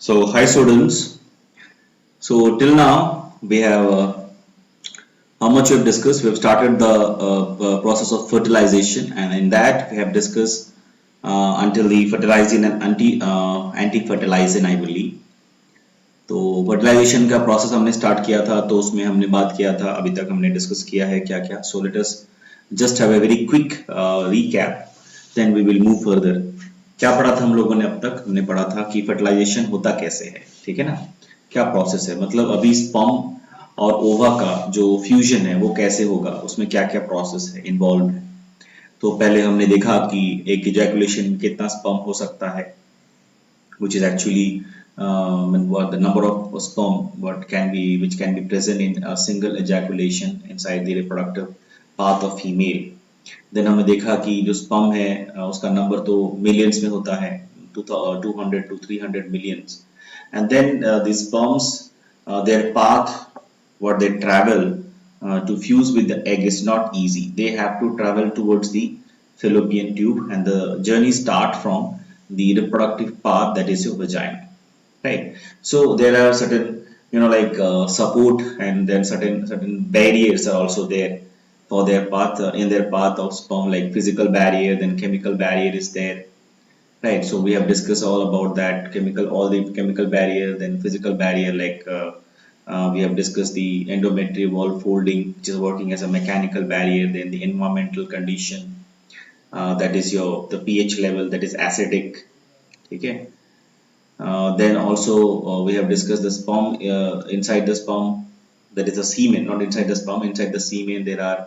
So, hi students. So, till now we have how much we have discussed. We have started the process of fertilization, and in that we have discussed until the fertilizing and anti-fertilizing, I believe. तो fertilisation का process हमने start किया था, तो उसमें हमने बात किया था, अभी तक हमने डिस्कस किया है क्या क्या. So let us just have a very quick recap, then we will move further. क्या पढ़ा था हम लोगों ने अब तक? हमने पढ़ा था कि फर्टिलाइजेशन होता कैसे है, ठीक है ना. क्या प्रोसेस है, मतलब अभी स्पर्म और ओवा का जो फ्यूजन है वो कैसे होगा, उसमें क्या क्या प्रोसेस है इन्वॉल्व है. तो पहले हमने देखा कि एक इजैकुलेशन में कितना स्पर्म हो सकता है, which is actually what the number of sperm what can be which can be present in a single ejaculation inside the reproductive path of female. Then हमने देखा कि जो sperm है उसका नंबर तो मिलियंस में होता है, 200 to 300 millions. And then the sperms, their path, what they travel to fuse with the egg is not easy. They have to travel towards the fallopian tube, and the journey start from the reproductive path, that is your vagina, right? So there are certain, like support, and then certain barriers are also there for their path, in their path of sperm, like physical barrier, then chemical barrier is there, right? So we have discussed all about that, all the chemical barrier, then physical barrier, like we have discussed the endometrial wall folding, which is working as a mechanical barrier, then the environmental condition, that is your the pH level, that is acidic. Okay. Then also we have discussed the sperm, inside the sperm, that is the semen, not inside the sperm, inside the semen there are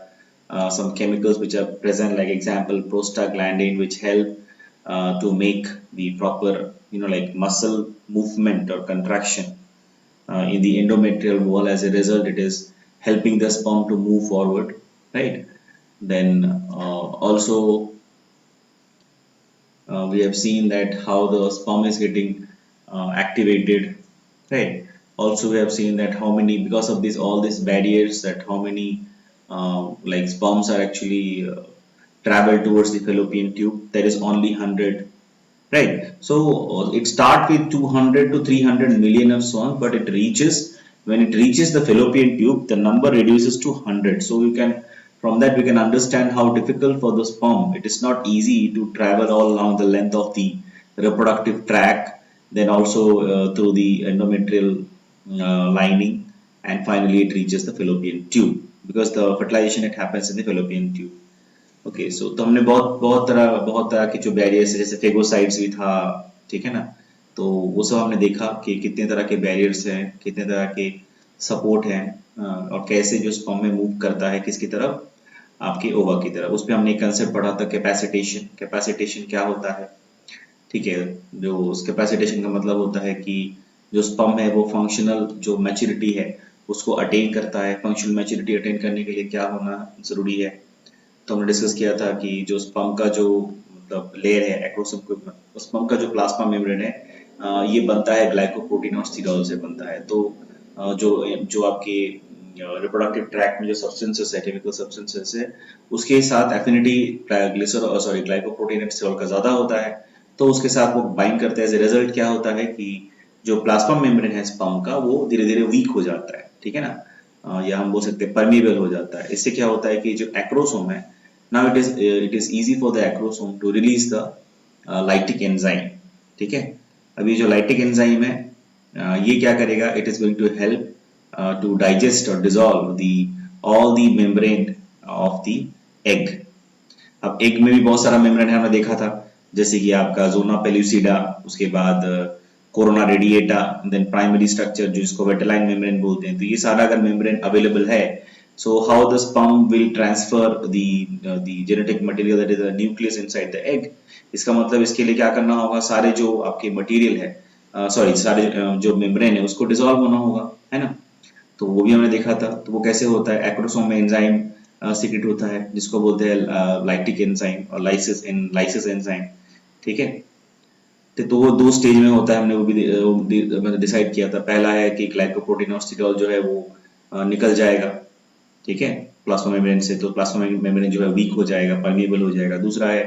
some chemicals which are present, like example prostaglandin, which help to make the proper, like muscle movement or contraction in the endometrial wall. As a result, it is helping the sperm to move forward, right? Then also we have seen that how the sperm is getting activated, right? Also we have seen that how many, because of this all these barriers, that how many like sperms are actually travel towards the fallopian tube. There is only 100, right? So it start with 200 to 300 million of sperm, but when it reaches the fallopian tube, the number reduces to 100. So you can, from that we can understand how difficult for the sperm. It is not easy to travel all along the length of the reproductive tract, then also through the endometrial lining, and finally it reaches the fallopian tube, because the fertilization it happens in the fallopian tube. Okay. So तो हमने बहुत तरह के जो barriers है, जैसे phagocytes भी था, ठीक है ना. तो वो सब हमने देखा कि कितने तरह के बैरियर्स हैं, कितने तरह के सपोर्ट हैं, और कैसे जो स्पर्म में मूव करता है किसकी तरफ, आपके ओवा की तरफ. उस पर हमने एक कंसेप्ट पढ़ा था, कैपेसिटेशन. कैपेसिटेशन क्या होता है, ठीक है. जो उस कैपेसिटेशन का मतलब होता है कि जो स्पर्म है वो फंक्शनल जो मैच्योरिटी है उसको अटेन करता है. फंक्शनल मैच्योरिटी अटेन करने के लिए क्या होना जरूरी है, तो हमने डिस्कस किया था कि जो स्पर्म का जो मतलब लेयर है एक्रोसोम, स्पर्म का जो प्लाज्मा मेम्ब्रेन है, ये बनता है ग्लाइकोप्रोटीन और स्टिरॉल से बनता है. तो जो जो आपके रिप्रोडक्टिव ट्रैक्ट में जो सब्सटेंसेस है, केमिकल सब्सटेंसेस है, उसके साथ एफिनिटी ग्लाइकोप्रोटीन एंड स्टिरॉल का ज्यादा होता है, तो उसके साथ वो बाइंड करते हैं. एज ए रिजल्ट क्या होता है कि जो प्लाज्मा मेम्ब्रेन है स्पर्म का, वो धीरे धीरे वीक हो जाता है, ठीक है ना. या हम बोल सकते हैं परमिएबल हो जाता है. इससे क्या होता है कि जो एक्रोसोम है, now it is easy for the acrosome to release the lytic enzyme, ठीक है. अभी जो lytic enzyme है, ये क्या करेगा, it is going to help to digest or dissolve all the membrane of the egg. अब एग में भी बहुत सारा मेम्ब्रेन है, हमने देखा था, जैसे कि आपका जोना पेल्यूसिडा, उसके बाद corona radiata, then primary structure जिसको वेटेलाइन मेम्ब्रेन बोलते हैं. तो ये सारा अगर मेम्ब्रेन अवेलेबल है, so how the sperm will transfer the genetic material, that is the nucleus inside the egg. इसका मतलब इसके लिए क्या करना होगा, सारे जो आपके मटेरियल है, सारे जो मेम्ब्रेन है उसको डिसॉल्व होना होगा, है ना. तो वो भी हमने देखा था. तो वो कैसे होता है, एक्रोसोम में एंजाइम सीक्रेट होता है जिसको बोलते हैं लाइटिक एंजाइम और लाइसिस एंजाइम, ठीक है. तो वो दो स्टेज में होता है, हमने वो भी डिसाइड किया था. पहला है कि ग्लाइकोप्रोटीन और स्टिरॉल जो है वो निकल जाएगा, ठीक है, प्लाज्मा मेम्ब्रेन से. तो प्लाज्मा मेम्ब्रेन जो है वीक हो जाएगा, परमिएबल हो जाएगा. दूसरा है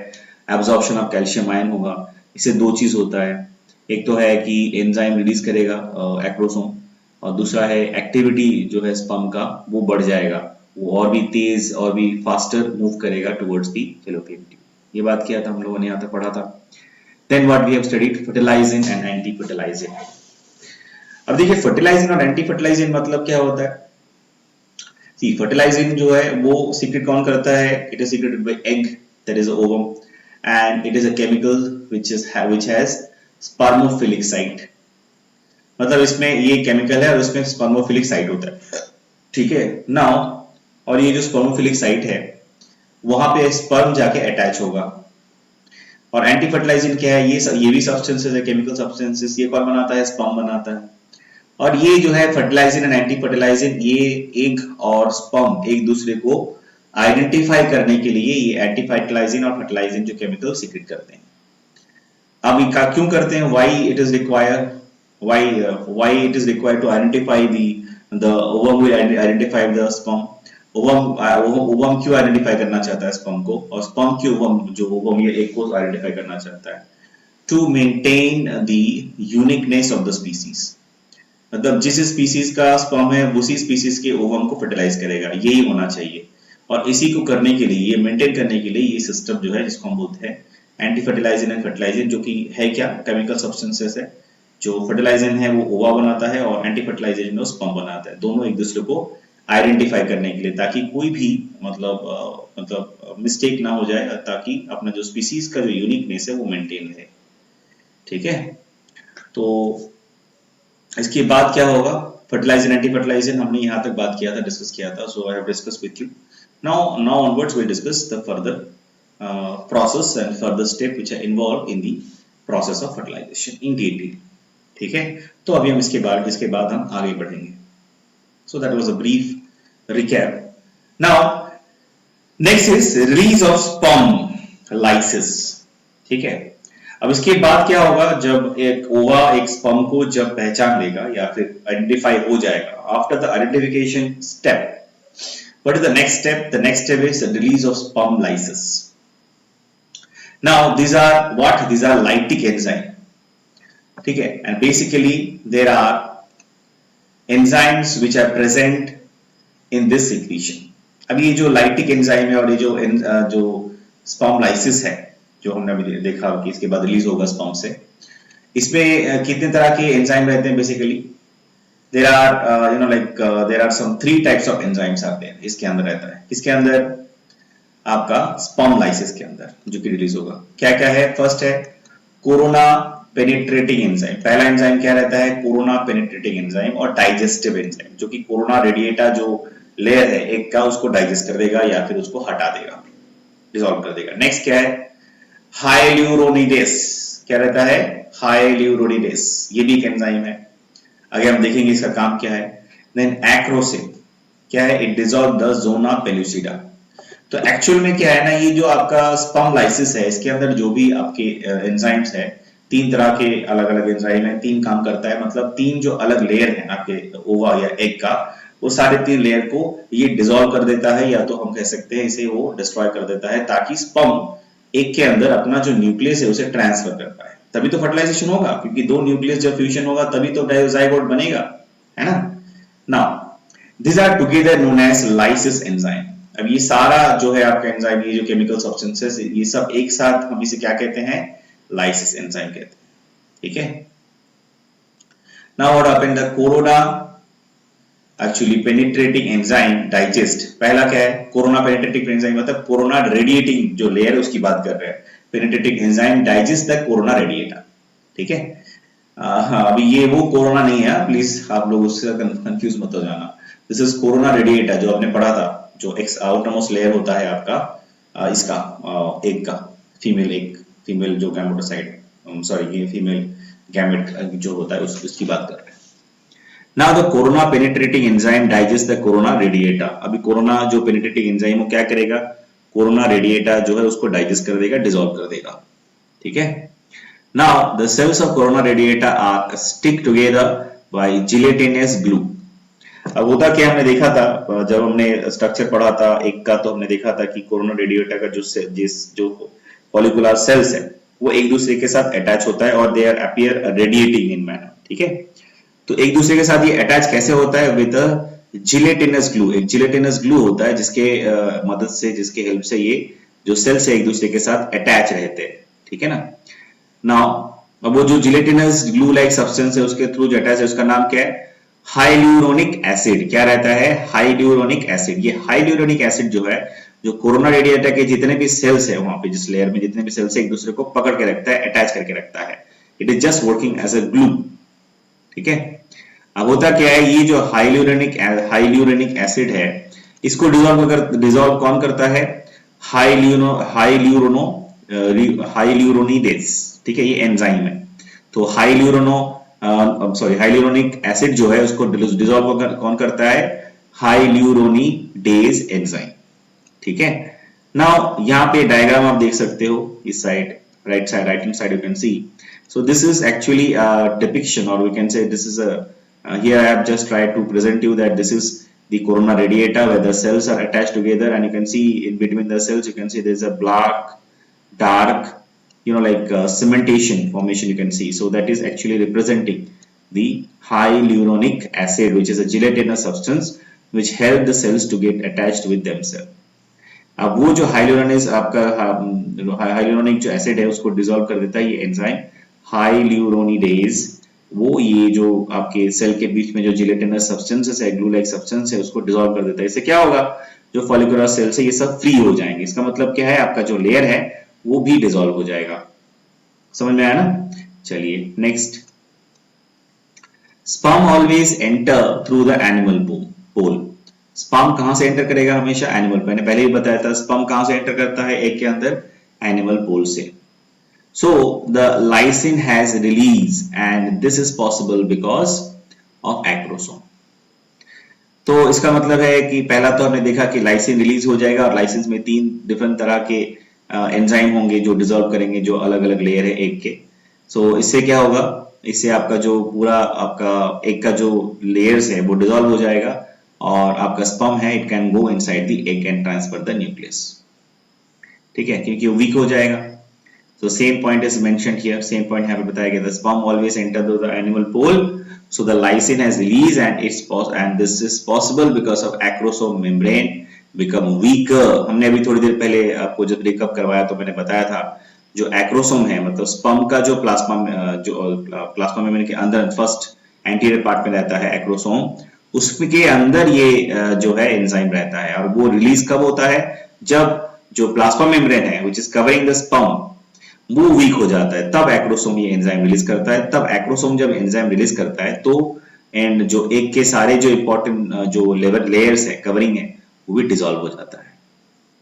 एब्जॉर्प्शन ऑफ कैल्शियम आयन होगा. इससे दो चीज होता है, एक तो है कि एंजाइम रिलीज करेगा एक्रोसोम, और दूसरा है एक्टिविटी जो है स्पर्म का वो बढ़ जाएगा, वो और भी तेज और भी फास्टर मूव करेगा टुवर्ड्स दी फैलोपियन ट्यूब। ये बात किया था हम लोगों ने, यहाँ तक पढ़ा था। Then what we have studied fertilising and anti fertilising. अब देखिए फर्टिलाइजिंग और एंटी फर्टिलाइजिंग मतलब क्या होता है। सी फर्टिलाइजिंग जो है वो सीक्रेट कौन करता है, it is secreted by egg, that is ovum, and it is a chemical which has spermophilic site. मतलब इसमें ये केमिकल है और उसमें स्पर्मोफिलिक साइट होता है, ठीक है नाउ। और ये जो स्पर्मोफिलिक साइट है वहां पे स्पर्म जाके अटैच होगा। और एंटी फर्टिलाइजिंग क्या है, ये भी सब्सटेंसेस है, केमिकल सब्सटेंसेस। ये कौन बनाता है, स्पर्म बनाता है। और ये जो है फर्टिलाइजिंग एंड एंटी फर्टिलाइजिंग, ये एग और स्पर्म एक दूसरे को आइडेंटिफाई करने के लिए ये एंटी फर्टिलाइजिंग और फर्टिलाइजिंग जो केमिकल सीक्रेट करते हैं। अब ये क्यों करते हैं, why it is required, why it is required to identify the ovum will identify the sperm। Ovum क्यों आइडेंटिफाई करना चाहता है स्पर्म को, और स्पर्म क्यों ओवम या एग को आइडेंटिफाई करना चाहता है, to maintain the uniqueness of the species. मतलब जिस स्पीसीज का स्पर्म है उसी स्पीसीज के ओवम को फर्टिलाइज करेगा, यही होना चाहिए। और इसी को करने के लिए, ये मेंटेन करने के लिए ये सिस्टम जो है जिसको हम बोलते हैं एंटी फर्टिलाइजिंग एंड फर्टिलाइजिंग, जो कि है क्या, केमिकल सब्सटेंसेस है। जो फर्टिलाइजिंग है वो ओवा बनाता है और एंटी फर्टिलाइजेशन वो स्पर्म बनाता है, दोनों एक दूसरे को आइडेंटिफाई करने के लिए, ताकि कोई भी मतलब मिस्टेक ना हो जाए, ताकि अपना जो स्पीसीज का जो यूनिकनेस है वो मेंटेन रहे, ठीक है। तो इसके बाद क्या होगा, फर्टिलाइजर एंटी फर्टिलाइजर हमने यहाँ तक बात किया था, डिस्कस किया था, so I have discuss with you. Now onwards we discuss the further process and further step which are involved in the process of fertilization in detail, ठीक है। तो अभी हम इसके बाद हम आगे बढ़ेंगे। so that was a brief recap। now next is release of sperm lysis, ठीक है। अब इसके बाद क्या होगा, जब एक ओवा एक स्पर्म को जब पहचान लेगा या फिर आइडेंटिफाई हो जाएगा, after the identification step what is the next step, the next step is the release of sperm lysis। now these are lytic enzyme, ठीक है, and basically there are enzymes which are present in this secretion। अब ये जो lytic enzyme है और ये जो sperm lysis है जो हमने अभी देखा कि इसके बाद रिलीज होगा स्पर्म से, इसमें कितने तरह के एंजाइम रहते हैं। Basically there are there are some 3 types of enzymes आते हैं, इसके अंदर रहता है। किसके अंदर, आपका स्पर्म लाइसिस के अंदर जो कि रिलीज होगा। क्या क्या है, फर्स्ट है कोरोना पेनिट्रेटिंग एंजाइम। पहला एंजाइम क्या रहता है, कोरोना पेनिट्रेटिंग एंजाइम और डाइजेस्टिव एंजाइम, जो कि कोरोना रेडिएटा जो लेयर है एक का, उसको डाइजेस्ट कर देगा या फिर उसको हटा देगा, डिसॉल्व कर देगा। नेक्स्ट क्या है, हाइल्यूरोनिडेस। क्या रहता है, हाइल्यूरोनिडेस, ये भी एक एंजाइम है। आगे हम देखेंगे इसका काम क्या है। देन एक्रोसिन, क्या है, it dissolve the zona pellucida. तो एक्चुअल में क्या है ना, ये जो आपका स्पर्म लाइसिस है इसके अंदर जो भी आपके एंजाइम्स है, 3 तरह के अलग अलग एंजाइम है, 3 काम करता है। मतलब 3 जो अलग लेयर है आपके ओवा या एग का, वो सारे 3 लेयर को ये डिसॉल्व कर देता है, या तो हम कह सकते हैं इसे वो डिस्ट्रॉय कर देता है, ताकि स्पर्म एक के अंदर अपना जो न्यूक्लियस है उसे ट्रांसफर कर पाए। तभी तो फर्टिलाइजेशन होगा, क्योंकि 2 न्यूक्लियस जब फ्यूजन होगा तभी तो जाइगोट बनेगा, है ना। Now this are together known as lysis enzyme. अब ये सारा जो है आपका एंजाइम, ये जो केमिकल सब्सटेंसेस, ये सब एक साथ हम इसे क्या कहते हैं, लाइसिस एंजाइम कहते हैं, ठीक है। Now what happened, the corona actually penetrating enzyme digest. पहला क्या है, कोरोना पेनिट्रेटिंग एंजाइम, मतलब कोरोना रेडिएटिंग जो लेयर है उसकी बात कर रहे हैं। Penetrating enzyme digest the corona radiata, ठीक है। अभी ये वो कोरोना नहीं है, प्लीज आप लोग उससे कंफ्यूज मत हो जाना। दिस इज कोरोना रेडिएटा जो आपने पढ़ा था, जो एक्स आउटरमोस्ट लेयर होता है आपका इसका एग का, फीमेल जो गैमेटोसाइट, सॉरी ये फीमेल गैमेट जो होता है उसकी बात कर रहे हैं। Now the corona penetrating enzyme digests the corona radiata। अभी कोरोना जो पेनिट्रेटिंग एंजाइम वो क्या करेगा, कोरोना रेडिएटा जो है उसको डाइजेस्ट कर देगा, डिसॉल्व कर देगा, ठीक है। Now the cells of corona radiata are stick together by gelatinous glue। अब होता क्या, हमने देखा था जब हमने स्ट्रक्चर पढ़ा था एक का, तो हमने देखा था कि कोरोना रेडिएटा का जो फॉलिकुलर सेल्स है वो एक दूसरे के साथ अटैच होता है और they are appear radiating in manner, ठीक है। तो एक दूसरे के साथ ये अटैच कैसे होता है, विद अ जिलेटिनस ग्लू। एक जिलेटिनस ग्लू होता है जिसके मदद से, जिसके हेल्प से ये जो सेल्स है एक दूसरे के साथ अटैच रहते हैं, ठीक है ना। नाउ अब वो जो जिलेटिनस ग्लू लाइक सब्सटेंस है उसके थ्रू जो अटैच है उसका नाम क्या है, हाइल्यूरोनिक एसिड। क्या रहता है, हाइल्यूरोनिक एसिड। ये हाइल्यूरोनिक एसिड जो है, जो कोरोना रेडिएटा के जितने भी सेल्स है वहां पे, जिस लेयर में जितने भी सेल्स है एक दूसरे को पकड़ के रखता है, अटैच करके रखता है। It is just working as a glue, ठीक है। अब होता क्या है, ये जो हाइल्यूरोनिक एसिड है इसको डिसॉल्व कौन करता है, हाइल्यूरोनो हाइल्यूरोनिडेज, ठीक है, ये एंजाइम है। तो हाइल्यूरोनिक एसिड जो है उसको डिसॉल्व कौन करता है, हाइल्यूरोनिडेज एंजाइम, ठीक है। नाउ यहाँ पे डायग्राम आप देख सकते हो, इस side right hand side you can C. So this is actually a depiction, or we can say this is a here I have just tried to present you that this is the corona radiata where the cells are attached together, and you can see in between the cells you can see there is a black dark, like cementation formation you can see. So that is actually representing the hyaluronic acid, which is a gelatinous substance which help the cells to get attached with themselves. अब वो जो hyaluronic आपका hyaluronic जो acid है उसको dissolve कर देता है ये एंजाइम हाइल्यूरोनिडेज। वो ये जो आपके सेल के बीच में जो जिलेटिनस सब्सटेंसेस है, ग्लू लाइक सब्सटेंस है, उसको डिसॉल्व कर देता है। इससे क्या होगा, जो फॉलिकुलर सेल्स है ये सब फ्री हो जाएंगे। इसका मतलब क्या है, आपका जो लेयर है वो भी डिसॉल्व हो जाएगा। समझ में आया ना। चलिए next, sperm always enter through the animal pole. Sperm कहां से एंटर करेगा, हमेशा एनिमल। मैंने पहले ही बताया था स्पर्म कहां से एंटर करता है एग के अंदर, एनिमल पोल से। So the lysine has release and this is possible because of acrosome. तो इसका मतलब है कि पहला तो हमने देखा कि लाइसिन रिलीज हो जाएगा, और लाइसिन में 3 डिफरेंट तरह के एंजाइम होंगे जो डिसॉल्व करेंगे जो अलग अलग लेयर है एग के। सो इससे क्या होगा, इससे आपका जो पूरा आपका एग का जो लेयर्स है वो डिसॉल्व हो जाएगा, और आपका स्पर्म है it can go inside the egg and transfer the nucleus, ठीक है, क्योंकि वो वीक हो जाएगा। So same point is mentioned here. Same point यहाँ पे बताया गया, the sperm always enter through the animal pole. So the lysine has released and this is possible because of acrosome membrane become weaker. हमने अभी थोड़ी देर पहले आपको जब ब्रेकअप करवाया तो मैंने बताया था जो एक्रोसोम है, मतलब स्पर्म का जो प्लाज्मा मेम्ब्रेन के अंदर फर्स्ट एंटीरियर पार्ट में रहता है एक्रोसोम, उसके अंदर ये जो है एंजाइम रहता है, और वो रिलीज कब होता है, जब जो प्लाज्मा मेम्ब्रेन है which is covering the sperm वो वीक हो जाता है, तब एक्रोसोम ये एंजाइम रिलीज करता है। तब एक्रोसोम जब एंजाइम रिलीज करता है तो एंड जो एक के सारे जो इंपॉर्टेंट जो लेयर्स है, कवरिंग है, वो भी डिसॉल्व हो जाता है,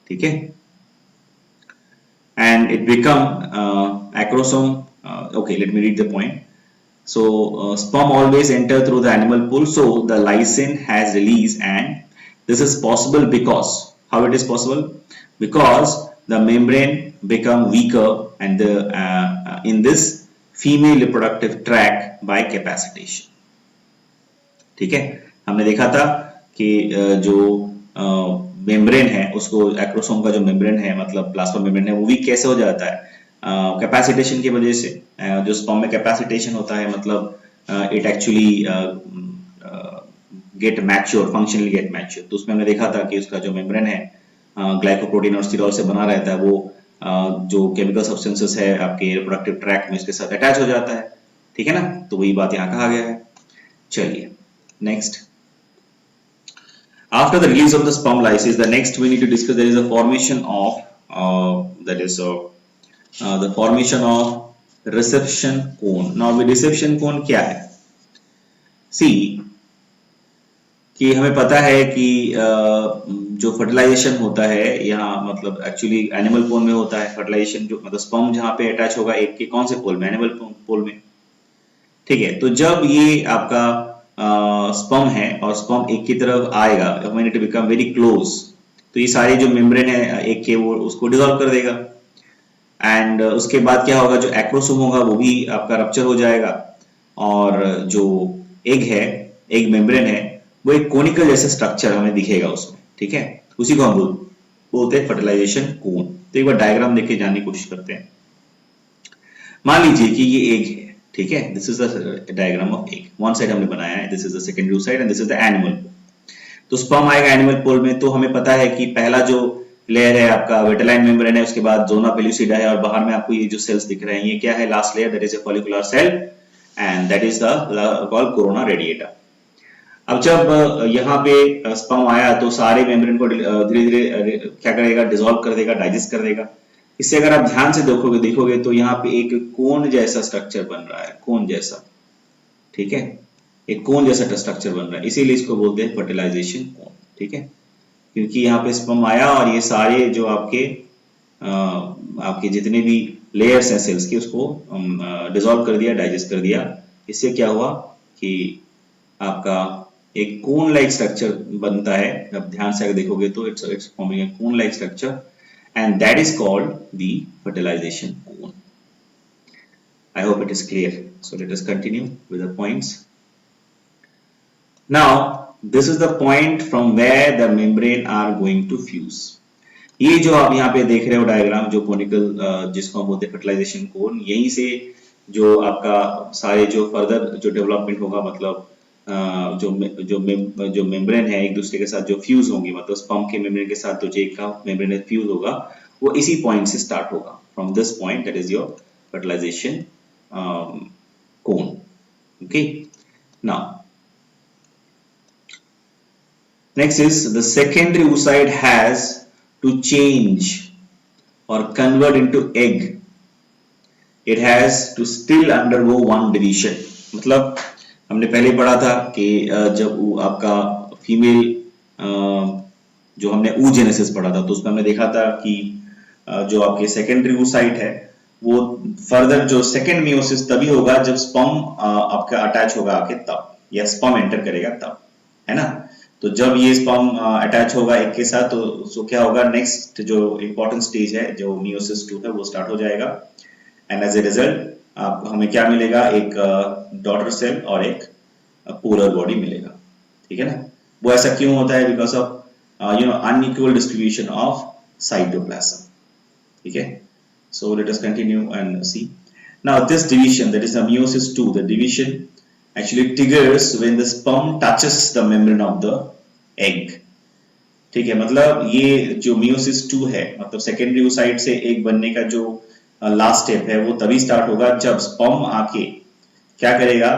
ठीक है। And it become acrosome, okay let me read the point. So sperm always enter through the animal pool, so the lysine has released, and this is possible because, how it is possible, because the membrane become weaker and in this female reproductive tract by capacitation, ठीक है। हमने देखा था कि जो membrane है उसको, acrosome का जो मेम्ब्रेन है मतलब प्लाज्मा मेम्ब्रेन है, वो वीक कैसे हो जाता है, कैपेसिटेशन की वजह से। जो स्पर्म में कैपेसिटेशन होता है मतलब it actually get mature, functionally get mature. तो उसमें हमने देखा था कि उसका जो मेम्ब्रेन है ग्लाइकोप्रोटीन और स्टिरॉल से बना रहता है, वो जो केमिकल सब्सटेंसेस है आपके रिप्रोडक्टिव ट्रैक्ट में इसके साथ अटैच हो जाता है, ठीक है ना। तो वही बात यहाँ कहा गया है। चलिए next, after the release of the sperm lysis, the next we need to discuss there is a formation of the formation of reception cone. Now reception cone क्या है, see कि हमें पता है कि जो फर्टिलाइजेशन होता है यहाँ मतलब एक्चुअली एनिमल पोल में होता है फर्टिलाइजेशन, जो मतलब स्पर्म जहाँ पे अटैच होगा एक के कौन से पोल में, एनिमल पोल में, ठीक है। तो जब ये आपका स्पर्म है और स्पर्म एक की तरफ आएगा, when it become very close, तो ये सारे जो मेम्ब्रेन है एक के वो उसको डिसॉल्व कर देगा, एंड उसके बाद क्या होगा, जो एक्रोसोम होगा वो भी आपका रप्चर हो जाएगा, और जो एग है, एग मेम्ब्रेन है, वो एक कोनिकल जैसा स्ट्रक्चर हमें दिखेगा उसमें, ठीक है। उसी को हम बोलते हैं फर्टिलाइजेशन कोन। तो एक बार डायग्राम देख के जानने की कोशिश करते हैं। मान लीजिए कि ये एग है, ठीक है, this is the diagram of egg, one side हमने बनाया है, this is the secondary side and this is the animal. तो स्पर्म आएगा एनिमल पोल में, तो हमें पता है कि पहला जो लेयर है आपका विटेलाइन मेम्ब्रेन है, उसके बाद जोना पेलुसिडा है, और बाहर में आपको ये जो सेल्स दिख रहे हैं ये क्या है, last layer, that is a follicular cell and that is the called corona radiata. अब जब यहाँ पे स्पर्म आया तो सारे मेम्ब्रेन को धीरे धीरे क्या करेगा, डिसॉल्व कर देगा, डाइजेस्ट कर देगा। इससे अगर आप ध्यान से देखोगे तो यहाँ पे एक कोन जैसा स्ट्रक्चर बन रहा है, कोन जैसा, ठीक है, एक कोन जैसा स्ट्रक्चर बन रहा है, इसीलिए इसको बोलते हैं फर्टिलाइजेशन कोन, ठीक है, क्योंकि यहाँ पे स्पर्म आया और ये सारे जो आपके जितने भी लेयर्स हैं सेल्स की उसको डिसॉल्व कर दिया, डाइजेस्ट कर दिया। इससे क्या हुआ कि आपका एक कोन लाइक स्ट्रक्चर बनता है, अब ध्यान से अगर देखोगे तो it's forming a cone like structure and that is called the fertilisation cone. I hope it is clear. So let us continue with the points. Now, this is the point from where the membrane are going to fuse. ये जो आप यहाँ पे देख रहे हो diagram, जो conical जिसको हम बोलते हैं फर्टिलाइजेशन कोन, यहीं से जो आपका सारे जो फर्दर जो डेवलपमेंट होगा, मतलब जो मेम्ब्रेन है एक दूसरे के साथ जो फ्यूज होंगे, मतलब स्पर्म के मेम्ब्रेन के साथ जो एग का मेम्ब्रेन फ्यूज होगा, वो इसी पॉइंट से स्टार्ट होगा, from this point, that is your fertilisation cone. Okay, now next is the secondary oocyte has to change or convert into egg. It has to still undergo one division. मतलब हमने पहले पढ़ा था कि जब आपका फीमेल जो हमने oogenesis पढ़ा था, तो उसमें हमने देखा था कि जो आपके सेकेंडरी oocyte है वो फर्दर जो सेकेंड मियोसिस तभी होगा जब स्पर्म आपका अटैच होगा आके तब, या स्पर्म एंटर करेगा तब, है ना। तो जब ये स्पर्म अटैच होगा एक के साथ तो क्या होगा, नेक्स्ट जो इंपॉर्टेंट स्टेज है जो मियोसिस 2 है वो स्टार्ट हो जाएगा एंड एज ए रिजल्ट हमें क्या मिलेगा, एक डॉटर सेल और एक पोलर बॉडी मिलेगा, ठीक है ना। वो ऐसा क्यों होता है, because of unequal distribution of cytoplasm, ठीक है। So let us continue and see. Now this division, that is the meiosis 2, the division actually triggers when the sperm touches the membrane of the egg. ठीक है, मतलब ये जो meiosis 2 है, मतलब secondary oocyte से एग बनने का जो लास्ट स्टेप है वो तभी स्टार्ट होगा जब स्पर्म आके क्या करेगा,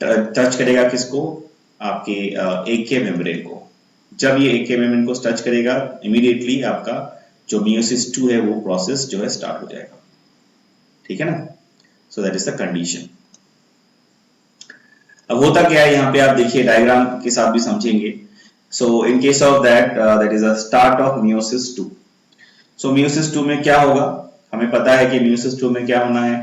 टच करेगा किसको, आपके एग के मेम्ब्रेन को। जब ये एग के मेम्ब्रेन को टच करेगा, इमीडिएटली आपका जो मियोसिस 2 है वो प्रोसेस जो है स्टार्ट हो जाएगा, ठीक है ना। So that is the condition. अब होता क्या है, यहाँ पे आप देखिए डायग्राम के साथ भी समझेंगे। So in case of that, that is the start of meiosis 2। So meiosis 2 में क्या होगा, हमें पता है कि मियोसिस 2 में क्या होना है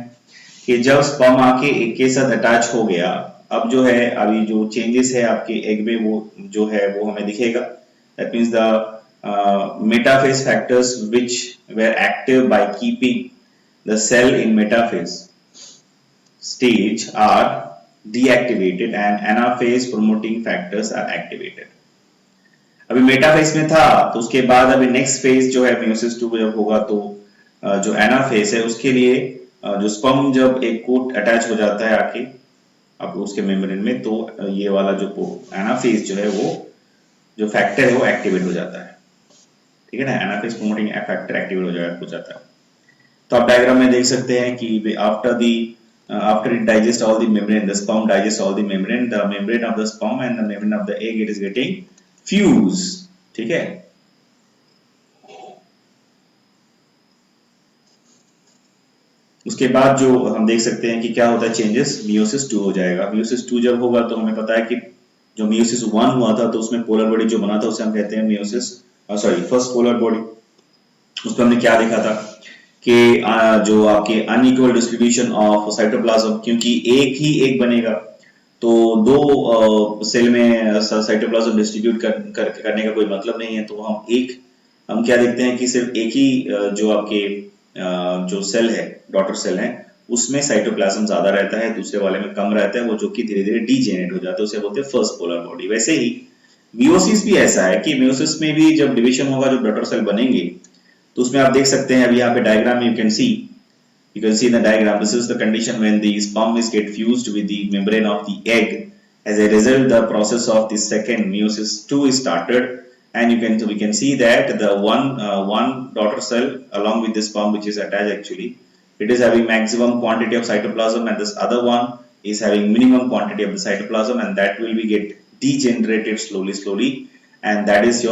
कि जब स्पर्म आके एग के साथ अटैच हो गया, अब जो है अभी जो चेंजेस है आपके एग में वो जो है वो हमें दिखेगा। That means the metaphase factors which were active by keeping the cell in metaphase stage are deactivated and anaphase promoting factors are activated. अभी मेटाफेज में था तो उसके बाद अभी नेक्स्ट फेज जो है मियोसिस 2 जब होगा तो जो एनाफेज है उसके लिए जो स्पर्म जब एक कोट अटैच हो जाता है आके अब उसके मेम्ब्रेन में, तो ये वाला जो एनाफेज जो है वो जो फैक्टर है वो एक्टिवेट हो जाता है, ठीक है ना। एनाफेज प्रोमोटिंग फैक्टर एक्टिवेट हो जाता है। तो आप डायग्राम में देख सकते हैं कि after it digest all the membrane, the sperm digest all the membrane of the sperm and the membrane of the egg, it is getting fused, ठीक है। उसके बाद जो हम देख सकते हैं कि क्या होता है चेंजेस, मियोसिस 2 हो जाएगा। मियोसिस 2 जब होगा तो हमें पता है कि जो मियोसिस 1 हुआ था तो उसमें पोलर बॉडी जो बना था उसे हम कहते हैं मियोसिस फर्स्ट पोलर बॉडी। उसमें हमने क्या देखा था कि जो आपके अनइक्वल डिस्ट्रीब्यूशन ऑफ साइटोप्लाज्म, क्योंकि एक ही एक बनेगा तो दो सेल में साइटोप्लाज्म डिस्ट्रीब्यूट करने का कोई मतलब नहीं है। तो हम क्या देखते हैं कि सिर्फ एक ही जो आपके जो सेल है, डॉटर सेल है, उसमें साइटोप्लाज्म ज्यादा रहता है, दूसरे वाले में कम रहता है, वो जो कि धीरे धीरे डीजेनरेट हो जाता है, उसे बोलते हैं फर्स्ट पोलर बॉडी। वैसे ही मियोसिस भी ऐसा है कि मियोसिस में भी जब डिवीजन होगा, जो डॉटर सेल बनेंगे, तो उसमें आप देख सकते हैं अभी यहाँ पे डायग्राम में you can C You can see in the diagram, this is the condition when the sperm is get fused with the membrane of the egg. As a result, the process of the second meiosis 2 is started, and we can see that the one daughter cell along with the sperm which is attached, actually it is having maximum quantity of cytoplasm, and this other one is having minimum quantity of the cytoplasm, and that will be get degenerated slowly, and that is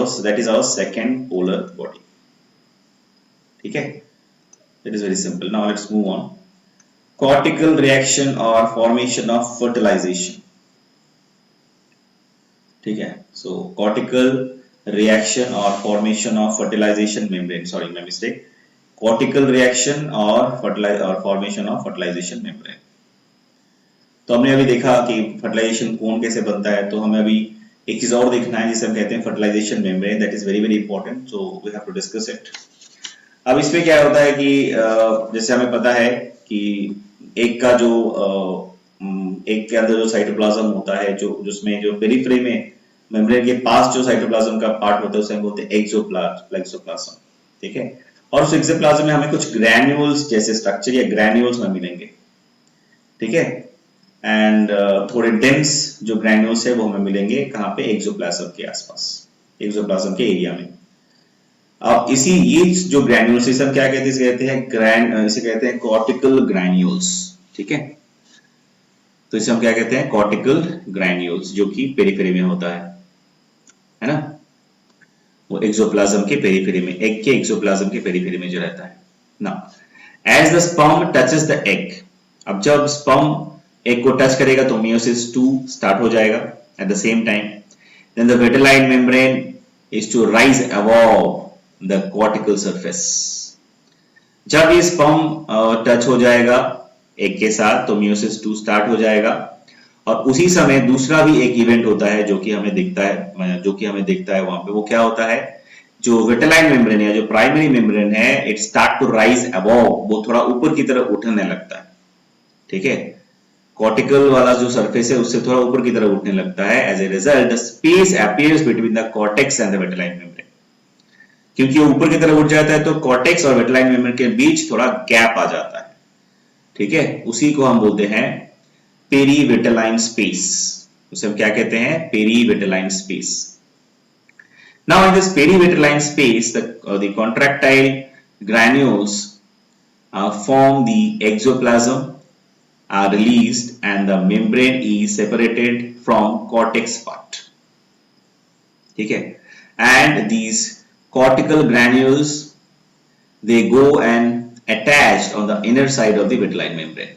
our second polar body. Okay, that is very simple. Now let's move on. Cortical reaction or formation of fertilization. ठीक है, so cortical reaction or formation of fertilization membrane, sorry my mistake, cortical reaction or formation of fertilization membrane. तो हमने अभी देखा कि fertilisation कौन कैसे बनता है, तो हमें अभी एक चीज और देखना है जिसे हम कहते हैं fertilisation membrane. That is very very important, so we have to discuss it. अब इसमें क्या होता है कि जैसे हमें पता है कि एक का जो एक के अंदर जो साइटोप्लाज्म होता है, जो जिसमें जो पेरिफेरी में मेम्ब्रेन के पास जो साइटोप्लाज्म का पार्ट होता है उसे हम बोलते हैं एक्सोप्लाज्म. ठीक है, और उस एक्सोप्लाज्म में हमें कुछ ग्रैन्यूल्स जैसे स्ट्रक्चर या ग्रैन्यूल्स में मिलेंगे. ठीक है, एंड थोड़े डेंस जो ग्रैन्यूल्स है वो हमें मिलेंगे कहाँ पे, एक्सोप्लाज्म के आसपास, एक्सोप्लाज्म के एरिया में. अब ये जो ग्रैन्यूल्स हम क्या कहते हैं, इसे कहते हैं कॉर्टिकल ग्रैन्यूल्स. ठीक है, तो इसे हम क्या कहते हैं, कॉर्टिकल ग्रैन्यूल्स, जो कि पेरिफेरी में होता है ना, वो एक्सोप्लाज्म के पेरिफेरी में, एग के एक्सोप्लाज्म के पेरिफेरी में जो रहता है ना. As the sperm touches the egg, अब जब स्पर्म एग को टच करेगा तो meiosis 2 स्टार्ट हो जाएगा. At the same time then the vitelline membrane is to rise above the cortical surface. जब ये स्पर्म टच हो जाएगा एग के साथ तो meiosis 2 स्टार्ट हो जाएगा, और उसी समय दूसरा भी एक इवेंट होता है जो कि हमें दिखता है वहां पे. वो क्या होता है, जो विटेलाइन मेम्ब्रेन है, जो प्राइमरी मेम्ब्रेन है, it start to rise above, वो थोड़ा ऊपर की तरफ उठने लगता है. ठीक है, कॉर्टिकल वाला जो सरफेस है उससे थोड़ा ऊपर की तरफ उठने लगता है. As a result the space appears between the cortex and the vitelline membrane. क्योंकि वो ऊपर की तरफ उठ जाता है तो कॉर्टेक्स और विटेलाइन मेम्ब्रेन के बीच थोड़ा गैप आ जाता है. ठीक है, उसी को हम बोलते हैं पेरीविटेलाइन स्पेस. उसे हम क्या कहते हैं, पेरीविटेलाइन space. Now in this perivitelline space, the contractile granules form the exoplasm, are released, and the membrane is separated from cortex part. ठीक है, and these cortical granules they go and attached on the inner side of the vitelline membrane.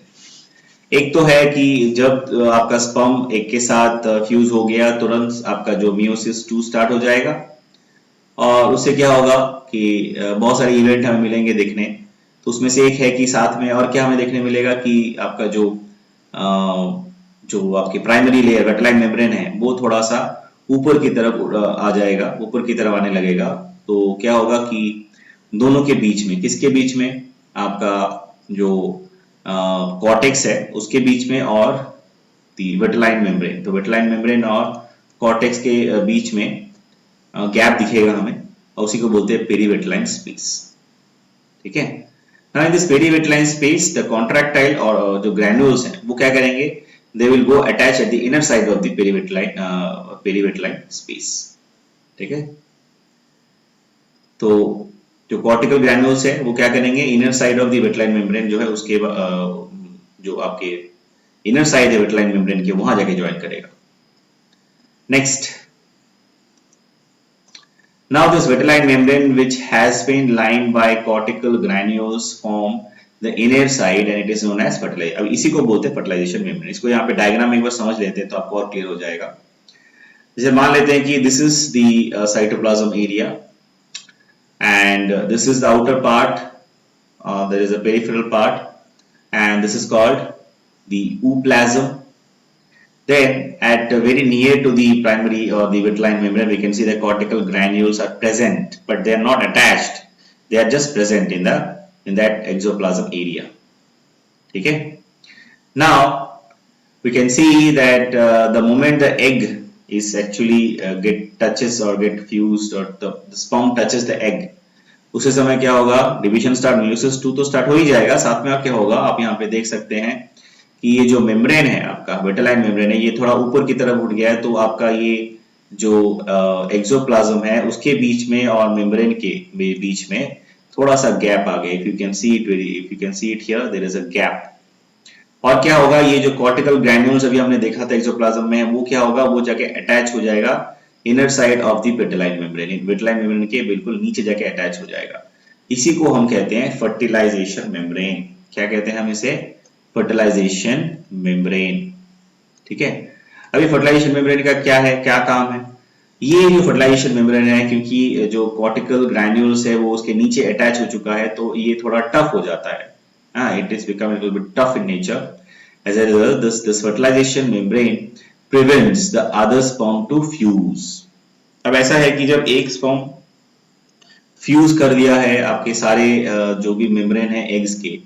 एक तो है कि जब आपका sperm एक के साथ फ्यूज हो गया तुरंत आपका जो meiosis 2 स्टार्ट हो जाएगा, और उससे क्या होगा कि बहुत सारे इवेंट हमें मिलेंगे देखने. तो उसमें से एक है कि साथ में और क्या हमें देखने मिलेगा कि आपका जो आपकी प्राइमरी लेयर विटेलाइन मेम्ब्रेन है वो थोड़ा सा ऊपर की तरफ आ जाएगा, ऊपर की तरफ आने लगेगा. तो क्या होगा कि दोनों के बीच में, किसके बीच में, आपका जो कॉर्टेक्स है उसके बीच में और विटेलाइन मेम्ब्रेन, तो विटेलाइन मेम्ब्रेन और कॉर्टेक्स के बीच में गैप दिखेगा हमें, और उसी को बोलते हैं पेरीविटेलाइन स्पेस. ठीक है, now in this perivitelline space the contractile और जो granules हैं वो क्या करेंगे, they will go attach at the inner side of the perivitelline space. ठीक है, तो जो cortical granules है वो क्या करेंगे, inner side of the vitelline membrane जो है उसके जो आपके inner side है vitelline membrane के वहां जाके ज्वाइन करेगा. Next, now this vitelline membrane which has been lined by cortical granules form the inner side and it is known as fertilization. अब इसी को बोलते हैं fertilization membrane. इसको यहाँ पे डायग्राम एक बार समझ लेते हैं तो आपको और क्लियर हो जाएगा. जैसे मान लेते हैं कि this is the cytoplasm area and this is the outer part, there is a peripheral part and this is called the ooplasm. Then at very near to the primary or the vitelline membrane, we can see the cortical granules are present, but they are not attached. They are just present in that exoplasm area. Okay. Now we can see that the moment the egg is actually get touches or get fused, or the sperm touches the egg, उसी समय क्या होगा, division start, meiosis 2 तो start हो ही जाएगा, साथ में आप क्या होगा, आप यहाँ पे देख सकते हैं कि ये जो मेम्ब्रेन है आपका, विटेलाइन मेम्ब्रेन है, ये थोड़ा ऊपर की तरफ उठ गया है, तो आपका ये जो एक्सोप्लाज्म है उसके बीच में और मेम्ब्रेन के बीच में थोड़ा सा गैप आ गया। If you can see it, if you can see it here, there is a gap. और क्या होगा, ये जो कॉर्टिकल ग्रैन्यूल्स अभी हमने देखा था एक्सोप्लाज्म में, वो क्या होगा, वो जाके अटैच हो जाएगा inner side of the vitelline membrane, vitelline membrane के बिल्कुल नीचे जाके अटैच हो जाएगा। इसी को हम कहते हैं फर्टिलाइजेशन मेम्ब्रेन। क्या कहते हैं हम इसे? Fertilisation membrane. ठीक है। अभी फर्टिलाइजेशन मेम्ब्रेन का क्या है, क्या काम है? ये जो फर्टिलाइजेशन मेम्ब्रेन है, क्योंकि जो कॉर्टिकल ग्रैन्यूल्स है वो उसके नीचे अटैच हो चुका है, तो ये थोड़ा टफ हो जाता है। It is become little bit tough in nature. As a result, this fertilization membrane prevents the other sperm to fuse. अब ऐसा है कि जब एक स्पर्म फ्यूज कर दिया है आपके सारे जो भी मेम्ब्रेन है एग्स के,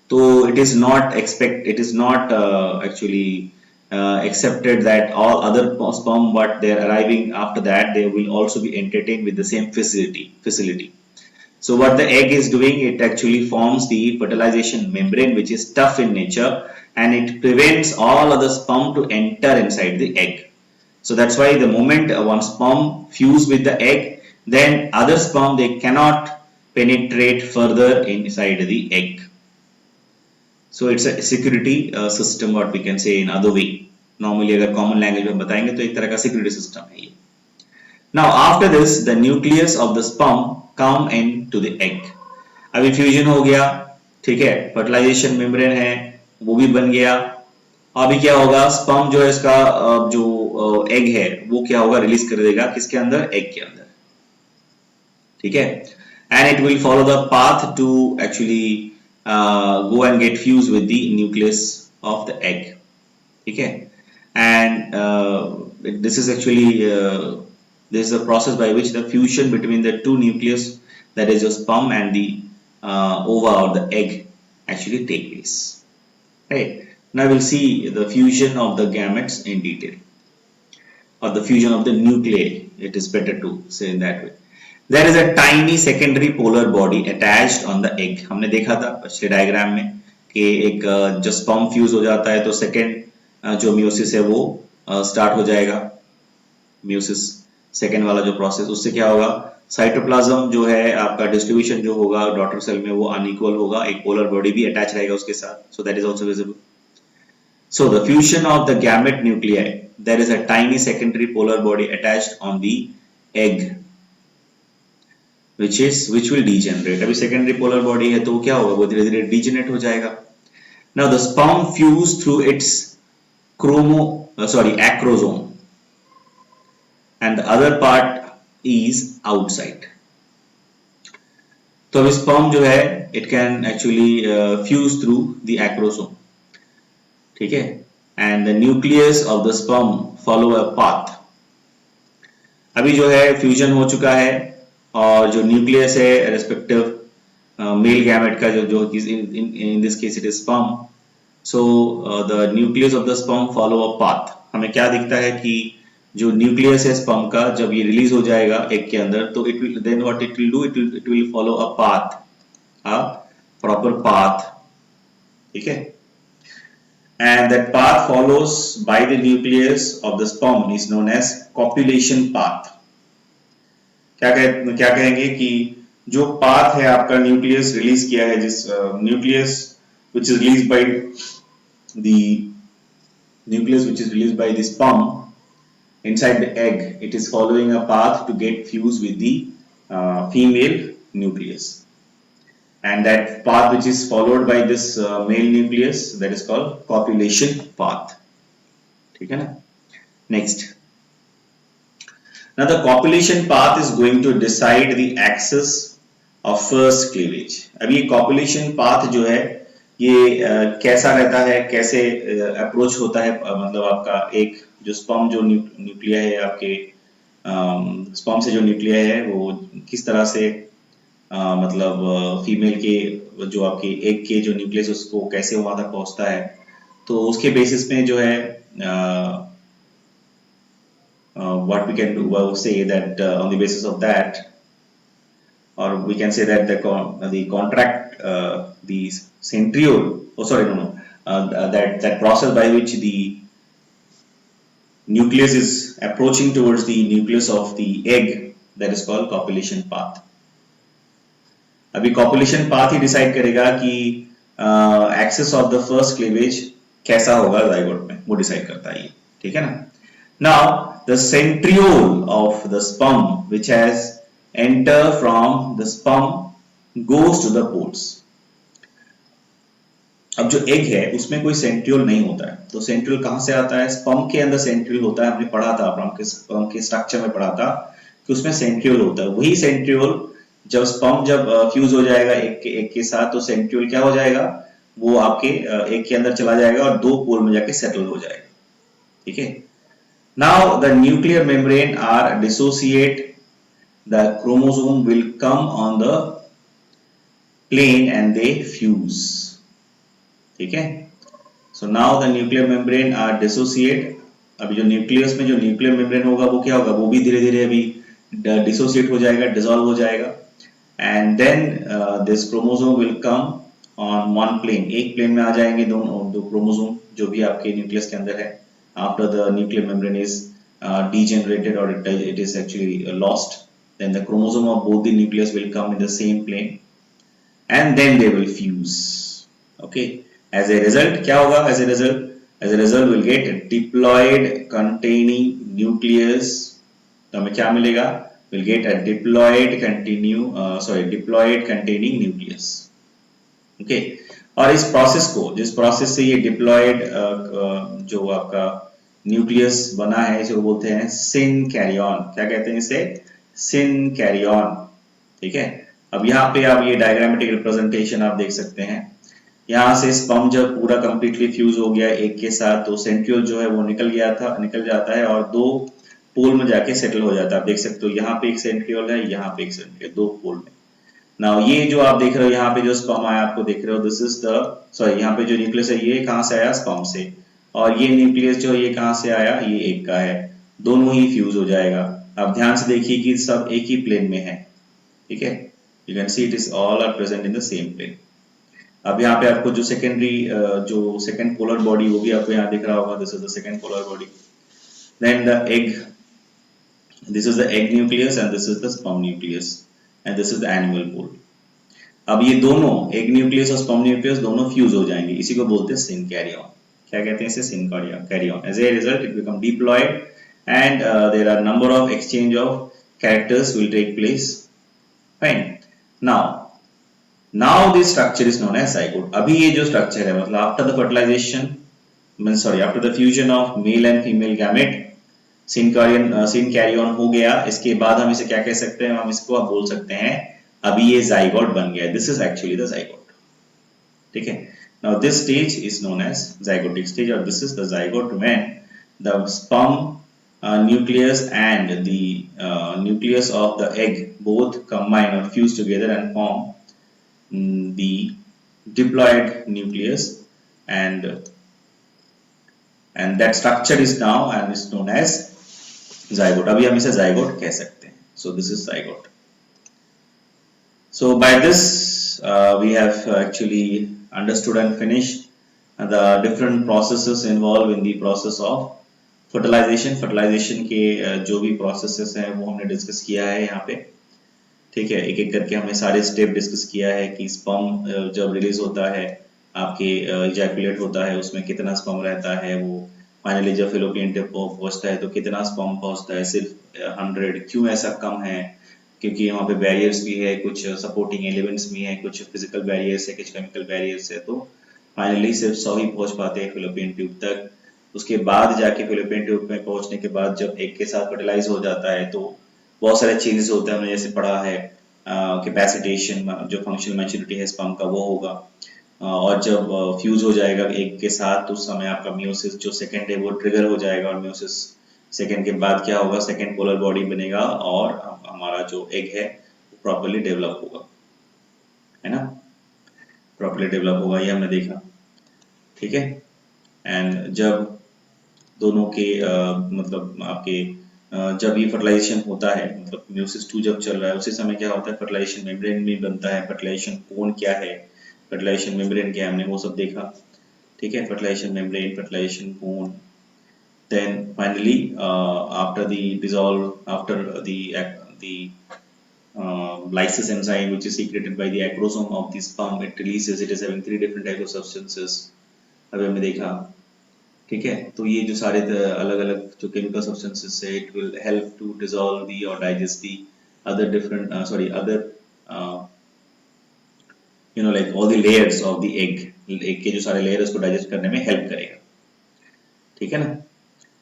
तो it is not actually accepted that all other sperm what they are arriving after that they will also be entertained with the same facility. So what the egg is doing, it actually forms the fertilization membrane which is tough in nature, and it prevents all other sperm to enter inside the egg. So that's why the moment one sperm fuse with the egg, then other sperm they cannot penetrate further inside the egg. So it's a security system what we can say in other way. Normally अगर common language में बताएंगे तो एक तरह का security system है ये. Now after this the nucleus of the sperm come into the egg. अभी फ्यूजन हो गया, ठीक है, फर्टिलाइजेशन मेम्ब्रेन है वो भी बन गया। अभी क्या होगा, स्पर्म जो है इसका जो एग है वो क्या होगा, रिलीज कर देगा किसके अंदर, एग के अंदर। ठीक है। And it will follow the path to actually go and get fused with the nucleus of the egg. ठीक है। And this is actually this is a process by which the fusion between the two nucleus, that is the sperm and the ova or the egg, actually take place. Right. Now we'll see the fusion of the gametes in detail, or the fusion of the nuclei. It is better to say in that way. There is a tiny secondary polar body attached on the egg. हमने देखा था पिछले diagram में कि एक जो sperm fuse हो जाता है तो सेकेंड जो मियोसिस है वो स्टार्ट हो जाएगा। मियोसिस सेकेंड वाला जो प्रोसेस, उससे क्या होगा, साइटोप्लाज्म जो है आपका डिस्ट्रीब्यूशन जो होगा डॉटर सेल में वो अनइक्वल होगा, एक पोलर बॉडी भी अटैच रहेगा उसके साथ, so that is also visible. So the fusion of the gamete nuclei, there is a tiny secondary polar body attached on the egg, which will degenerate. अभी secondary polar body है तो क्या होगा, वो धीरे धीरे degenerate हो जाएगा। Now the sperm fuse through its acrosome, and the other part is outside. तो अभी sperm जो है it can actually fuse through the acrosome. ठीक है। And the nucleus of the sperm follow a path. अभी जो है फ्यूजन हो चुका है और जो न्यूक्लियस है रेस्पेक्टिव मेल गैमेट का जो in this case it is sperm, so the nucleus of the sperm follow a path. हमें क्या दिखता है कि जो न्यूक्लियस है स्पर्म का, जब ये रिलीज हो जाएगा एग के अंदर, तो it will then what it will do, it will follow a path, a proper path. ठीक है। And that path follows by the nucleus of the sperm is known as copulation path. क्या कहेंगे कि जो path है आपका nucleus release किया है, जिस nucleus which is released by the sperm inside the egg, it is following a path to get fused with the female nucleus, and that path which is followed by this male nucleus, that is called copulation path. ठीक है ना। Next, now the copulation path is going to decide the axis of first cleavage. अब ये copulation path जो है ये कैसा रहता है, कैसे अप्रोच होता है, मतलब आपका एक जो स्पर्म जो न्यूक्लिया है आपके स्पर्म से जो न्यूक्लिया है वो किस तरह से मतलब फीमेल के जो आपके एग के जो न्यूक्लियस उसको कैसे वहां तक पहुंचता है, तो उसके बेसिस में जो है what we can do, say that on the basis of that or we can say that the contract the centriole, oh sorry, no, that process by which the nucleus is approaching towards the nucleus of the egg, that is called copulation path. अभी copulation path ही decide करेगा कि axis of the first cleavage कैसा होगा zygote में, वो decide करता है ये, ठीक है ना. Now the centriole of the sperm which has enter from the sperm goes to the poles. अब जो एग है उसमें कोई सेंट्रियोल नहीं होता है, तो सेंट्रियोल कहां से आता है? स्पर्म के अंदर सेंट्रियोल होता है. हमने पढ़ा था स्पर्म के स्ट्रक्चर में पढ़ा था कि उसमें सेंट्रियोल होता है. वही सेंट्रियोल जब स्पर्म जब फ्यूज हो जाएगा एक के साथ, तो सेंट्रियोल क्या हो जाएगा? वो आपके एक के अंदर चला जाएगा और दो पोल में जाके सेटल हो जाएगा, ठीक है. Now the nuclear membrane are dissociate, the chromosome will come on the plane and they fuse, ठीक है. So now the nuclear membrane are dissociate. अभी जो न्यूक्लियस में जो न्यूक्लियर मेम्ब्रेन होगा वो क्या होगा? वो भी धीरे धीरे अभी डिसोसिएट हो जाएगा, डिसॉल्व हो जाएगा. And then this chromosome will come on one plane, एक प्लेन में आ जाएंगे दोनों दो क्रोमोसोम जो भी आपके न्यूक्लियस के अंदर है. After the nuclear membrane is degenerated or it is actually lost, then the chromosome of both the nucleus will come in the same plane and then they will fuse. Okay. As a result क्या होगा? As a result we'll get diploid containing nucleus. तो हमें क्या मिलेगा? We'll get a diploid containing nucleus. Okay. और इस process को, जिस प्रोसेस से ये डिप्लॉयड जो आपका न्यूक्लियस बना है, इसे बोलते हैं सिनकैरियन. क्या कहते हैं इसे? सिनकैरियन, ठीक है. अब यहाँ पे आप ये डायग्रामेटिक रिप्रेजेंटेशन आप देख सकते हैं. यहाँ से स्पर्म जब पूरा कंप्लीटली फ्यूज हो गया एक के साथ, तो सेंट्रियोल जो है वो निकल जाता है और दो पोल में जाके सेटल हो जाता है. आप देख सकते हो यहाँ पे एक सेंट्रियोल है, यहाँ पे एक सेंट्रियोल, दो पोल में. नाउ ये जो आप देख रहे हो यहाँ पे जो स्पर्म आया आपको देख रहे हो, दिस इज द सॉरी, यहाँ पे जो न्यूक्लियस है ये कहाँ से आया? स्पर्म से. और ये न्यूक्लियस जो ये कहाँ से आया? ये एक का है. दोनों ही फ्यूज हो जाएगा. अब ध्यान से देखिए कि सब एक ही प्लेन में है, ठीक है. You can see it is all are present in the same plane. अब यहाँ पे आपको जो सेकेंड पोलर बॉडी वो भी आपको यहाँ दिख रहा होगा. This is the second polar body. Then the egg, this is the egg nucleus and this is the sperm nucleus and this is the animal pole. अब ये दोनों एग न्यूक्लियस और स्पर्म न्यूक्लियस दोनों फ्यूज हो जाएंगे. इसी को बोलते हैं सिनकैरियन. क्या कहते हैं इसे? Syncaryon. As a result it become diploid and there are number of exchange of characters will take place. Fine. Now this structure is known as zygote. अभी ये जो स्ट्रक्चर है, मतलब after the fertilization, after the fusion of male and female gamete, सिनकैरियन हो गया. इसके बाद हम इसे क्या कह सकते हैं? हम इसको आप बोल सकते हैं अभी ये जाइगोट बन गया. This is actually the zygote, ठीक है. Now this stage is known as zygotic stage, और this is the zygote when the sperm nucleus and the nucleus of the egg both combine or fuse together and form the diploid nucleus, and that structure is now and is known as zygote. अभी हम इसे zygote कह सकते हैं. So this is zygote. So by this we have actually understood and finished the different processes involved in the process of fertilization. fertilization के जो भी processes हैं वो हमने डिस्कस किया है यहाँ पे, ठीक है. एक एक करके हमने सारे स्टेप डिस्कस किया है कि स्पर्म जब रिलीज होता है आपके इजैकुलेट होता है उसमें कितना स्पर्म रहता है, वो फाइनली जब फेलोपियन टिप पहुंचता है तो कितना स्पर्म पहुंचता है? सिर्फ 100. क्यों ऐसा कम है? क्योंकि वहाँ पे बैरियर्स भी है, कुछ सपोर्टिंग एलिमेंट्स भी हैं, कुछ फिजिकल बैरियर्स है, कुछ केमिकल बैरियर्स है. तो फाइनली सिर्फ 100 ही पहुंच पाते हैं फेलोपियन ट्यूब तक. उसके बाद जाके फेलोपियन ट्यूब में पहुंचने के बाद जब एक के साथ फर्टिलाइज हो जाता है तो बहुत सारे चेंजेस होते हैं. हमने जैसे पढ़ा है कैपेसिटेशन, जो फंक्शनल मैच्योरिटी है स्पर्म का वो होगा. और जब फ्यूज हो जाएगा एक के साथ तो उस समय आपका मियोसिस जो सेकंड है वो ट्रिगर हो जाएगा, और मियोसिस सेकंड के बाद क्या होगा? सेकंड पोलर बॉडी बनेगा और हमारा जो एग है वो प्रॉपर्ली डेवलप होगा, है ना. प्रॉपर्ली डेवलप होगा, ये हमने देखा, ठीक है. एंड जब दोनों के मतलब आपके जब ये फर्टिलाइजेशन होता है, मतलब म्यूसिस 2 जब चल रहा है, उसी समय क्या होता है, फर्टिलाइजेशन मेम्ब्रेन भी बनता है। फर्टिलाइजेशन कोन क्या है, फर्टिलाइजेशन मेम्ब्रेन क्या है, हमने वो सब देखा। ठीक है, fertilisation membrane, fertilisation cone, then finally after the dissolve after the lysis enzyme which is secreted by the acrosome of the sperm, it releases, it is having three different types of substances, अभी हमने देखा। ठीक है, तो ये जो सारे अलग अलग जो केमिकल सब्सटेंसेस है, it will help to dissolve the और digest the other different sorry other like all the layers of the egg के जो सारे लेयर उसको डाइजेस्ट करने में हेल्प करेगा। ठीक है ना,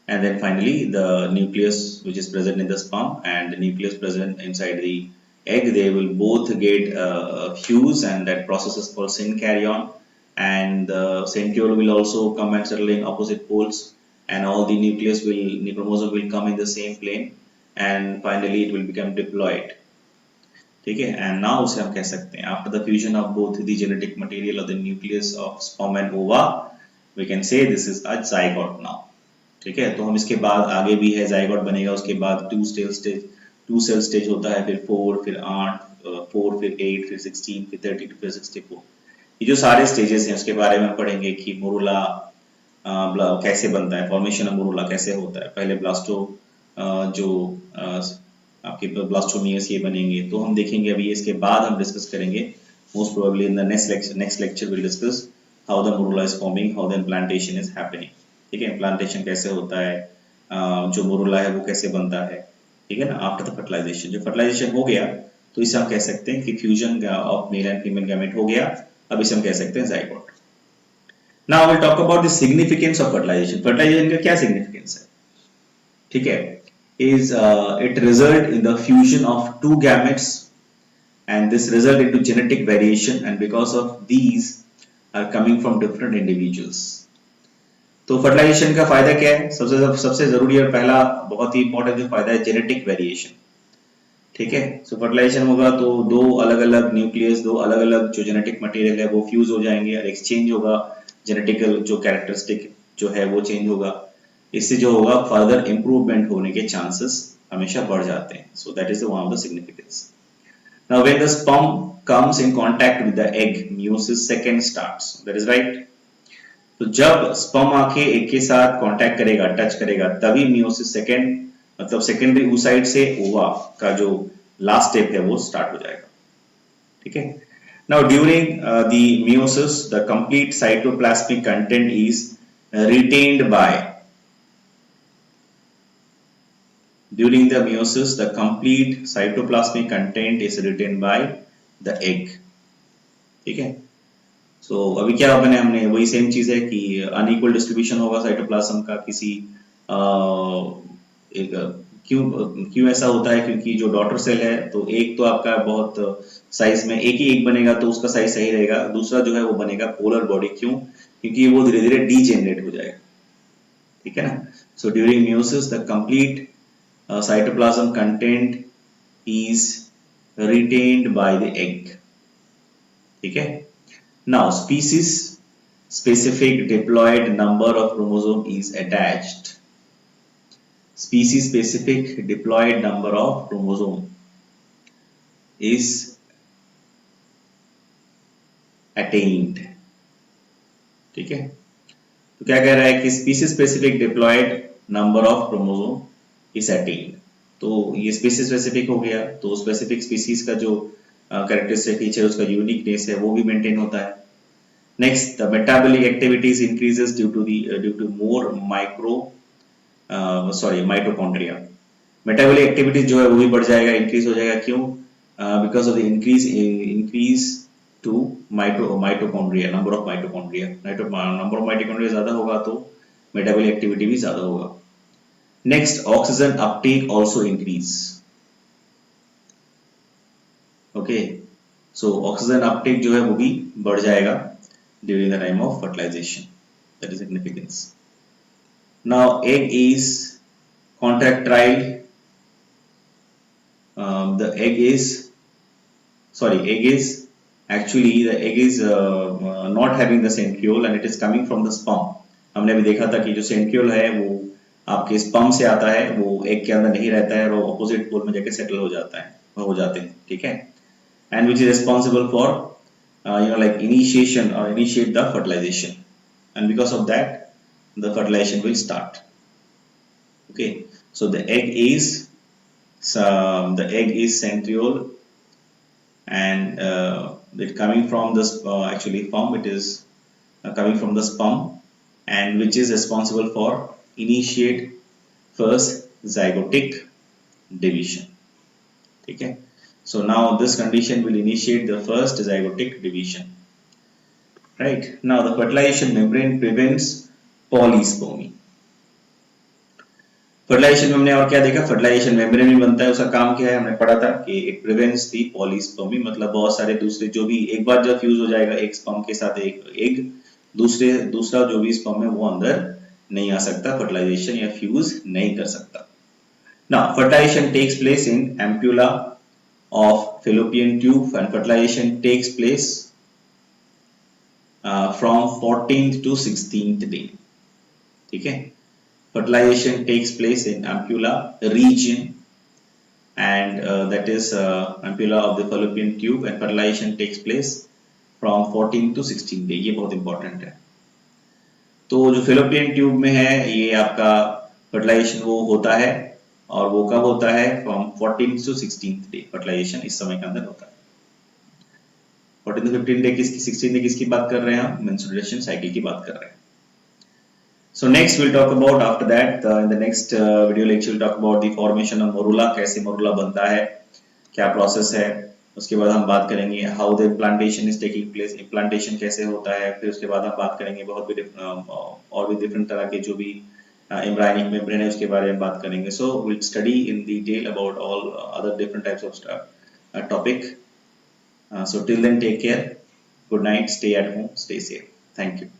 and then finally the nucleus which is present in the sperm and the nucleus present inside the egg, they will both get fuse, and that process is called syncaryon, and the centriole will also come and settle in opposite poles, and all the the chromosome will come in the same plane, and finally it will become diploid। ठीक है, and now उसे हम कह सकते हैं after the fusion of both the genetic material of the nucleus of sperm and ova, we can say this is a zygote now. ठीक है, तो हम इसके बाद आगे भी है, जाइगोट बनेगा, उसके बाद टू सेल स्टेज होता है, फिर 4, फिर 8, 4 फिर 8, फिर 16, फिर 32, फिर 64। ये जो सारे स्टेजेस हैं उसके बारे में पढ़ेंगे कि मोरूला कैसे बनता है, फॉर्मेशन ऑफ मोरूला कैसे होता है। पहले ब्लास्टो जो आपके ब्लास्टोमियस ये बनेंगे, तो हम देखेंगे अभी इसके बाद हम डिस्कस करेंगे, most probably in the next lecture will discuss how the morula is forming, how the implantation is happening. ठीक है, इम्प्लांटेशन कैसे होता है, जो मोरूला है वो कैसे बनता है। ठीक है ना, आफ्टर द फर्टिलाइजेशन, जो फर्टिलाइजेशन हो गया तो इसे हम कह सकते हैं कि fusion of male and female gamete हो गया, अब इसे हम कह सकते हैं zygote. Now will talk about the significance of fertilization. Fertilization का क्या सिग्निफिकेंस है? ठीक है, is it result in the fusion of two gametes, and this result into genetic variation, and because of these are coming from different individuals। तो fertilisation का फायदा क्या है? सबसे जरूरी और पहला बहुत ही इंपॉर्टेंट जो फायदा है, जेनेटिक वेरिएशन। ठीक है, सो फर्टिलाइजेशन होगा तो दो अलग अलग न्यूक्लियस, दो अलग अलग जो जेनेटिक मटेरियल है वो फ्यूज हो जाएंगे और एक्सचेंज होगा, जेनेटिकल जो कैरेक्टरिस्टिक जो है वो चेंज होगा। इससे जो होगा फर्दर इंप्रूवमेंट होने के चांसेस हमेशा बढ़ जाते हैं। So that is one of the significance. Now when the sperm comes in contact with the egg, meiosis second starts, that is right. तो जब स्पर्म आके एग के साथ कांटेक्ट करेगा, टच करेगा, तभी meiosis सेकंड मतलब सेकेंडरी oocyte से ओवा का जो लास्ट स्टेप है वो स्टार्ट हो जाएगा। ठीक है, now during the meiosis the complete cytoplasmic content is retained by, during the meiosis the complete cytoplasmic content is retained by the egg। ठीक है, सो अभी क्या बने, हमने वही सेम चीज है कि अनइक्वल डिस्ट्रीब्यूशन होगा साइटोप्लाज्म का किसी एक क्यों क्यों ऐसा होता है, क्योंकि जो डॉटर सेल है तो एक तो आपका बहुत साइज में एक ही एक बनेगा तो उसका साइज सही रहेगा, दूसरा जो है वो बनेगा पोलर बॉडी। क्यों? क्योंकि वो धीरे धीरे डीजेनरेट हो जाएगा। ठीक है ना, so during meiosis the complete cytoplasm content is retained by the egg। ठीक है, now species specific diploid number of chromosome is attached। species specific diploid number of chromosome is attained। ठीक है, तो क्या कह रहा है कि species specific diploid number of chromosome is attained। तो ये species specific हो गया, तो specific species का जो characteristic feature उसका uniqueness है वो भी maintain होता है। Next, the metabolic activities increases due to more mitochondria। Metabolic activities जो है वो भी बढ़ जाएगा, इंक्रीज हो जाएगा। क्यों? Because of the increase to mitochondria, number of mitochondria. Number of mitochondria ज्यादा होगा तो मेटाबॉलिक एक्टिविटी भी ज्यादा होगा। Next, oxygen uptake also increase. Okay, so oxygen uptake जो है वो भी बढ़ जाएगा during the time of fertilization, that is significance. Now egg is contractile, the egg is not having the centriole and it is coming from the sperm। हमने अभी देखा था कि जो centriole है वो आपके स्पर्म से आता है, वो एग के अंदर नहीं रहता है और वो अपोजिट पोल में जाके सेटल हो जाता है, हो जाते हैं, ठीक है। And which is responsible for like initiation or initiate the fertilization, and because of that the fertilization will start. Okay, so the egg is centriole, and it coming from the actually sperm, it is coming from the sperm, and which is responsible for initiate first zygotic division. Okay, so now this condition will initiate the first zygotic division. Right, now the fertilization membrane prevents polyspermy. Fertilization में हमने और क्या देखा, fertilisation membrane भी बनता है, उसका काम क्या है हमने पढ़ा था कि इट प्रिवेंट्स दी पॉलीस्पर्मी, मतलब बहुत सारे दूसरे जो भी एक बार जब फ्यूज हो जाएगा एक स्पर्म के साथ एक एग, दूसरा जो भी स्पर्म है वो अंदर नहीं आ सकता, फर्टिलाइजेशन या फ्यूज नहीं कर सकता। Now fertilization takes place in ampulla of fallopian tube and fertilization takes place from 14th to 16th day, ठीक है। Fertilization takes place in ampulla region, and that is ampulla of the fallopian tube, and fertilization takes place from 14 to 16 day, ये बहुत important है। तो जो fallopian tube में है ये आपका फर्टिलाइजेशन वो होता है, और वो कब होता है, फ्रॉम 14 to 16 डे फर्टिलाइजेशन इस समय के अंदर होता है। 14 to 15 डे किसकी, 16 डे किसकी बात कर रहे हैं हम, मेंस्ट्रुएशन साइकिल की बात कर रहे हैं। So next we'll talk about, after that in the next video lecture we'll talk about the formation of morula, कैसे morula बनता है, क्या प्रोसेस है। उसके बाद हम बात करेंगे how the implantation is taking place, implantation कैसे होता है। फिर उसके बाद हम बात करेंगे बहुत भी और भी डिफरेंट तरह के जो भी embryonic membrane है उसके बारे में बात करेंगे। So we'll study in detail about all other different types of topic. So till then take care, good night, stay at home, stay safe, thank you.